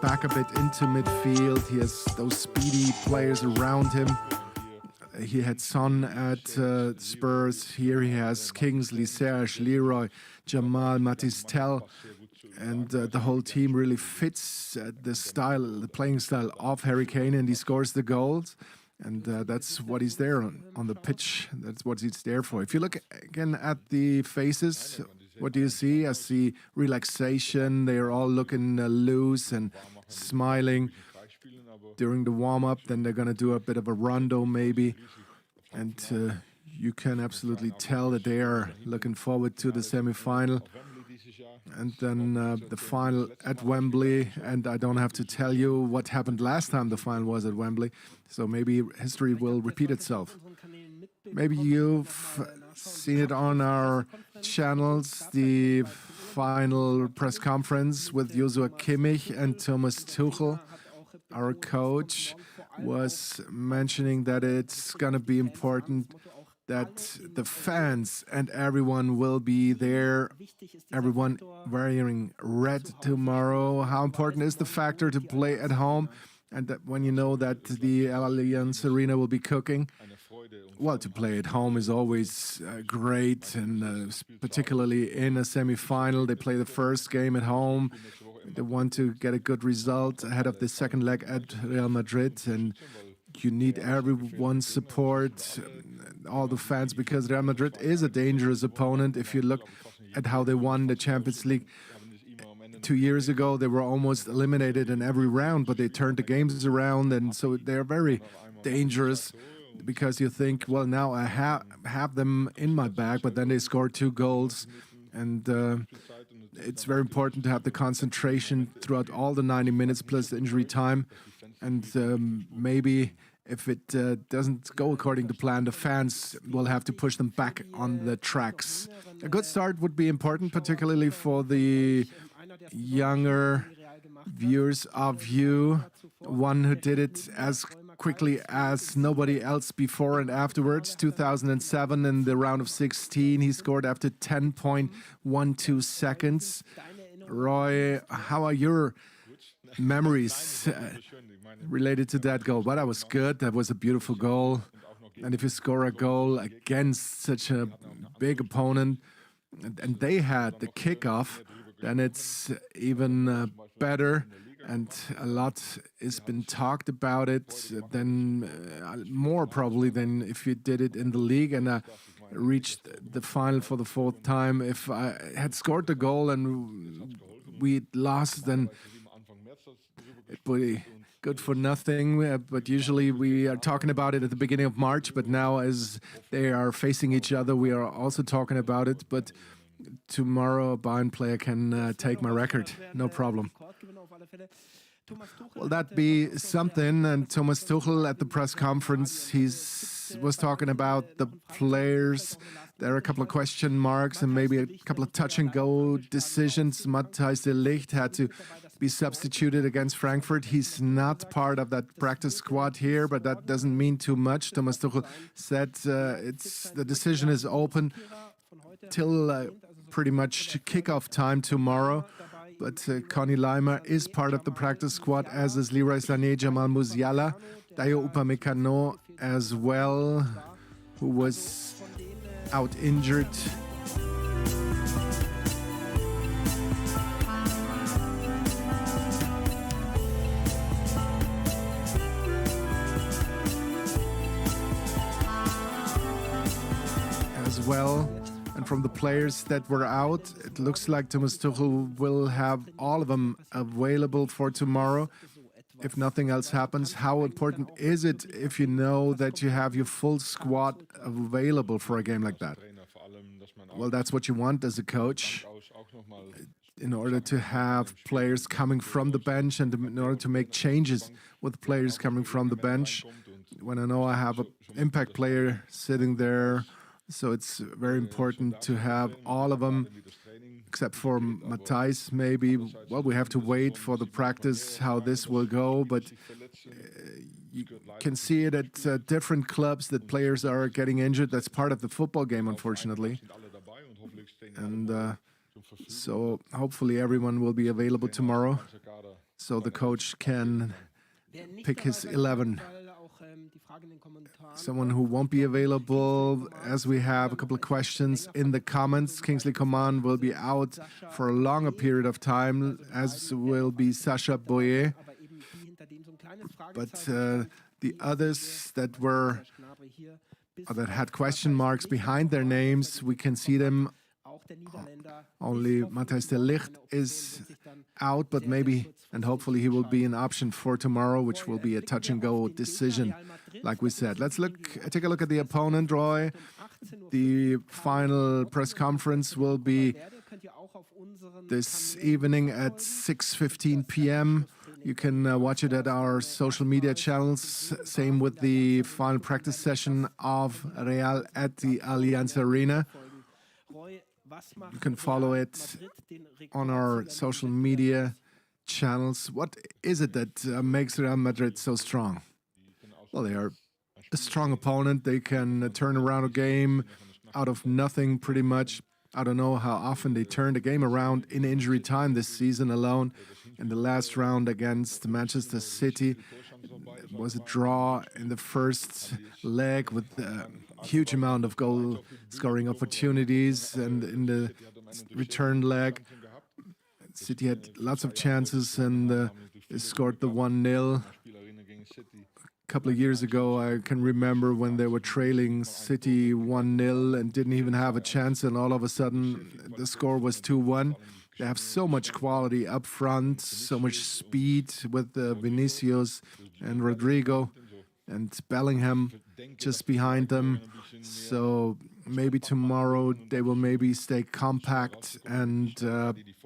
back a bit into midfield. He has those speedy players around him. He had Son at Spurs. Here he has Kingsley, Serge, Leroy, Jamal, Matthijs Tel. And the whole team really fits the playing style of Harry Kane, and he scores the goals. And that's what he's there on the pitch. That's what he's there for. If you look again at the faces, what do you see? I see relaxation. They are all looking loose and smiling during the warm-up. Then they're going to do a bit of a rondo maybe. And you can absolutely tell that they are looking forward to the semi-final. And then the final at Wembley. And I don't have to tell you what happened last time the final was at Wembley. So maybe history will repeat itself. Maybe you've seen it on our channels, the final press conference with Joshua Kimmich and Thomas Tuchel. Our coach was mentioning that it's going to be important that the fans and everyone will be there, everyone wearing red tomorrow. How important is the factor to play at home? And that when you know that the Allianz Arena will be cooking, well, to play at home is always great, and particularly in a semi-final. They play the first game at home. They want to get a good result ahead of the second leg at Real Madrid, and you need everyone's support, all the fans, because Real Madrid is a dangerous opponent. If you look at how they won the Champions League 2 years ago, they were almost eliminated in every round, but they turned the games around, and so they're very dangerous because you think, well, now I have them in my bag, but then they score 2 goals, and it's very important to have the concentration throughout all the 90 minutes plus injury time, and maybe if it doesn't go according to plan, the fans will have to push them back on the tracks. A good start would be important, particularly for the younger viewers of you, one who did it as quickly as nobody else before and afterwards. 2007 in the round of 16, he scored after 10.12 seconds. Roy, how are your memories related to that goal? But that was good. That was a beautiful goal. And if you score a goal against such a big opponent, and they had the kickoff, then it's even better. And a lot has been talked about it, then more probably than if you did it in the league and reached the final for the 4th time. If I had scored the goal and we lost, then it would be good for nothing. But usually we are talking about it at the beginning of March, but now as they are facing each other, we are also talking about it. But tomorrow a Bayern player can take my record, no problem. Will that be something? And Thomas Tuchel at the press conference, he was talking about the players. There are a couple of question marks and maybe a couple of touch-and-go decisions. Matthijs de Ligt had to be substituted against Frankfurt. He's not part of that practice squad here, but that doesn't mean too much. Thomas Tuchel said the decision is open till pretty much kickoff time tomorrow. But Conny Laimer is part of the practice squad, as is Leroy Sané, Jamal Musiala, Dayo Upamecano as well, who was out injured. As well. And from the players that were out, it looks like Thomas Tuchel will have all of them available for tomorrow. If nothing else happens, how important is it if you know that you have your full squad available for a game like that? Well, that's what you want as a coach, in order to have players coming from the bench and in order to make changes with players coming from the bench. When I know I have an impact player sitting there, so it's very important to have all of them, except for Matthijs maybe. Well, we have to wait for the practice, how this will go, but you can see it at different clubs that players are getting injured. That's part of the football game, unfortunately. And so hopefully everyone will be available tomorrow. so the coach can pick his 11. Someone who won't be available, as we have a couple of questions in the comments. Kingsley Coman will be out for a longer period of time, as will be Sacha Boyer. But the others that had question marks behind their names, we can see them. Only Matthijs de Ligt is out, but maybe and hopefully he will be an option for tomorrow, which will be a touch-and-go decision, like we said. Let's take a look at the opponent, Roy. The final press conference will be this evening at 6:15 p.m. You can watch it at our social media channels. Same with the final practice session of Real at the Allianz Arena. You can follow it on our social media channels. What is it that makes Real Madrid so strong? Well, they are a strong opponent. They can turn around a game out of nothing pretty much. I don't know how often they turned a game around in injury time this season alone. In the last round against Manchester City, it was a draw in the first leg with a huge amount of goal-scoring opportunities, and in the return leg, City had lots of chances and they scored the 1-0. A couple of years ago, I can remember when they were trailing City 1-0 and didn't even have a chance, and all of a sudden the score was 2-1. They have so much quality up front, so much speed with Vinicius and Rodrigo and Bellingham just behind them. So maybe tomorrow they will maybe stay compact and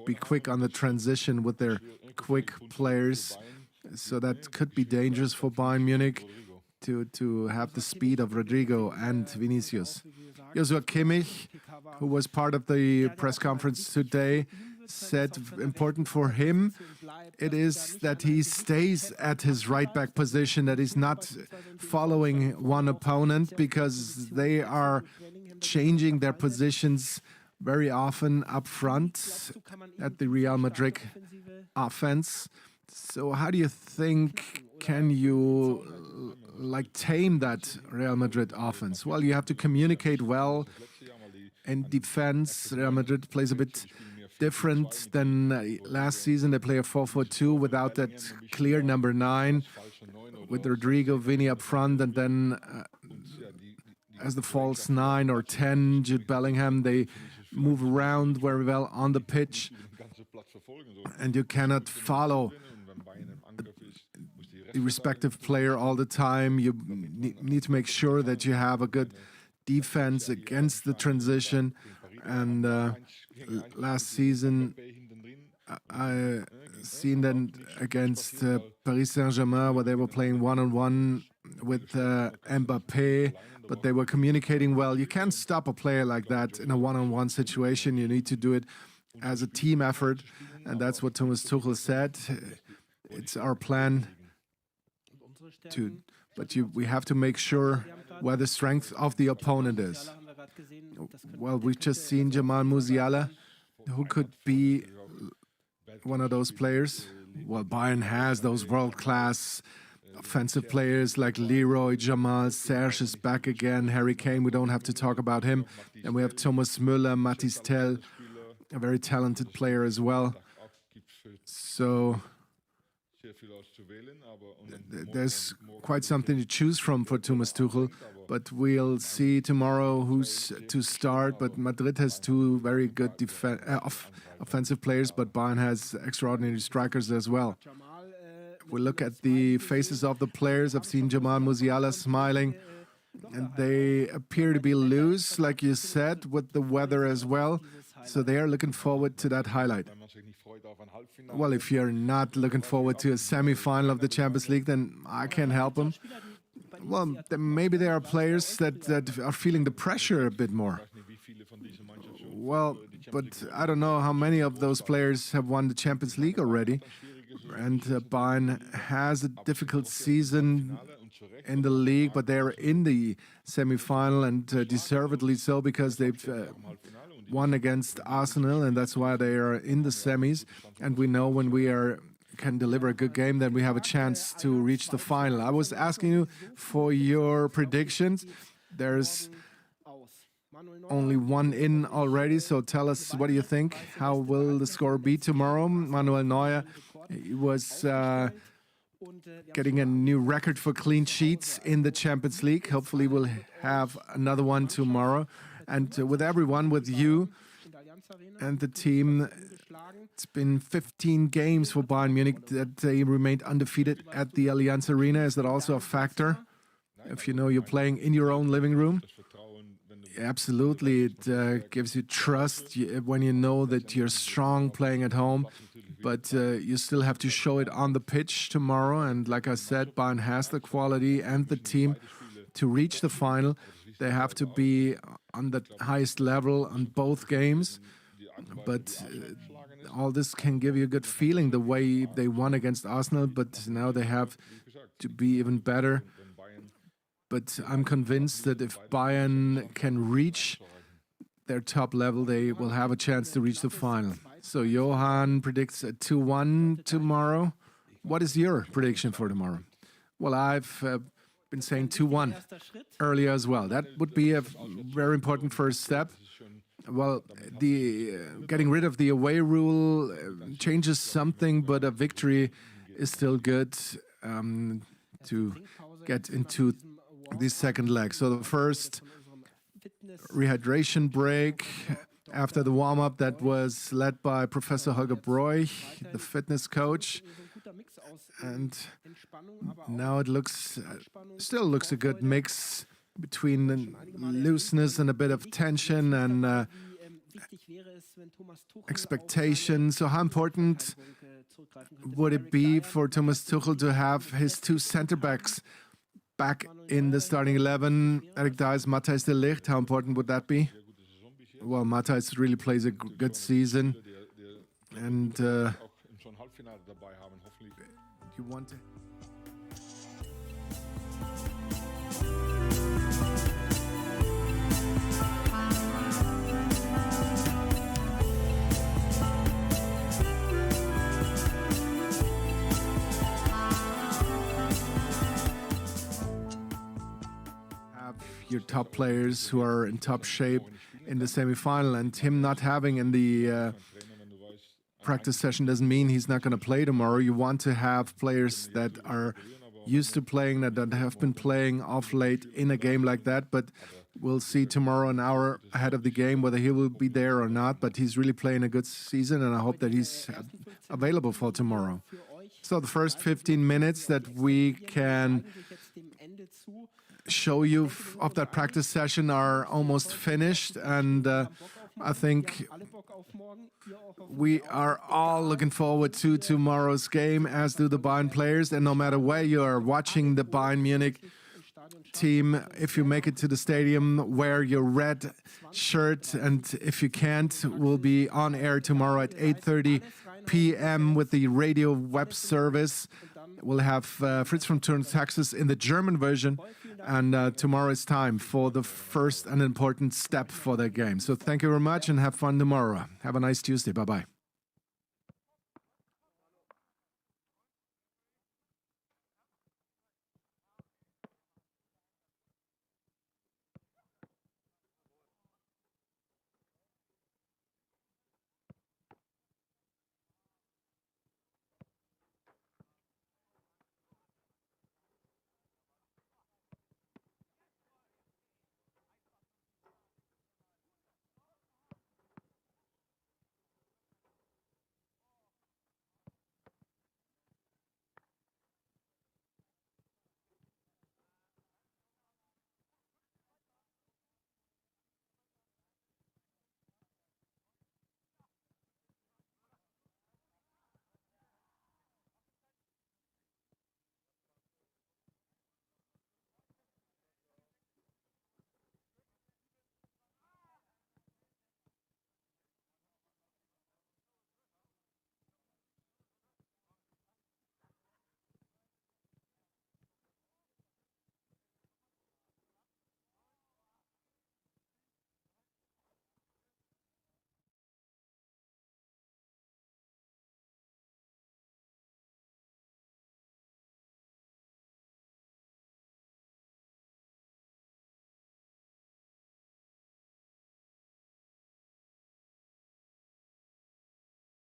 be quick on the transition with their quick players. So that could be dangerous for Bayern Munich to have the speed of Rodrigo and Vinicius. Joshua Kimmich, who was part of the press conference today, said important for him it is that he stays at his right-back position, that he's not following one opponent, because they are changing their positions very often up front at the Real Madrid offense. So how do you think can you tame that Real Madrid offense? Well, you have to communicate well. In defense, Real Madrid plays a bit different than last season. They play a 4-4-2 without that clear number 9, with Rodrigo, Vini up front, and then as the false 9 or 10, Jude Bellingham. They move around very well on the pitch, and you cannot follow the respective player all the time. You need to make sure that you have a good defense against the transition. And last season, I seen that against Paris Saint-Germain, where they were playing one-on-one with Mbappé, but they were communicating well. You can't stop a player like that in a one-on-one situation. You need to do it as a team effort, and that's what Thomas Tuchel said. It's our plan we have to make sure where the strength of the opponent is. Well, we've just seen Jamal Musiala, who could be one of those players. Well, Bayern has those world-class offensive players like Leroy, Jamal, Serge is back again, Harry Kane, we don't have to talk about him. And we have Thomas Müller, Mathys Tel, a very talented player as well. So there's quite something to choose from for Thomas Tuchel, but we'll see tomorrow who's to start. But Madrid has two very good offensive players, but Bayern has extraordinary strikers as well. We look at the faces of the players. I've seen Jamal Musiala smiling, and they appear to be loose, like you said, with the weather as well. So they are looking forward to that highlight. Well, if you're not looking forward to a semi-final of the Champions League, then I can't help them. Well, maybe there are players that are feeling the pressure a bit more. Well, but I don't know how many of those players have won the Champions League already. And Bayern has a difficult season in the league, but they're in the semi-final, and deservedly so, because they've won against Arsenal, and that's why they are in the semis. And we know when we are can deliver a good game, then we have a chance to reach the final. I was asking you for your predictions. There's only one in already, so tell us, what do you think? How will the score be tomorrow? Manuel Neuer was getting a new record for clean sheets in the Champions League. Hopefully we'll have another one tomorrow. And with everyone, with you and the team, it's been 15 games for Bayern Munich that they remained undefeated at the Allianz Arena. Is that also a factor? If you know you're playing in your own living room? Absolutely. It gives you trust when you know that you're strong playing at home. But you still have to show it on the pitch tomorrow. And like I said, Bayern has the quality and the team to reach the final. They have to be on the highest level on both games. But all this can give you a good feeling, the way they won against Arsenal. But now they have to be even better. But I'm convinced that if Bayern can reach their top level, they will have a chance to reach the final. So Johann predicts a 2-1 tomorrow. What is your prediction for tomorrow? Well, I've been saying 2-1 earlier as well. That would be a very important first step. Well, the getting rid of the away rule changes something, but a victory is still good to get into the second leg. So the first rehydration break after the warm-up that was led by Professor Holger Broich, the fitness coach. And now it still looks a good mix between looseness and a bit of tension and expectation. So how important would it be for Thomas Tuchel to have his two center-backs back in the starting 11? Eric Dies, Matthijs de Ligt, how important would that be? Well, Matthijs really plays a good season. And you want to... your top players who are in top shape in the semifinal, and him not having in the practice session doesn't mean he's not going to play tomorrow. You want to have players that are used to playing, that have been playing off late in a game like that, but we'll see tomorrow, an hour ahead of the game, whether he will be there or not. But he's really playing a good season, and I hope that he's available for tomorrow. So the first 15 minutes that we can show you of that practice session are almost finished, and I think we are all looking forward to tomorrow's game, as do the Bayern players. And no matter where you are watching the Bayern Munich team, if you make it to the stadium, wear your red shirt, and if you can't, we'll be on air tomorrow at 8:30 p.m. with the radio web service. We'll have Fritz from Turn, Texas in the German version, and tomorrow is time for the first and important step for that game. So thank you very much and have fun tomorrow. Have a nice Tuesday. Bye-bye.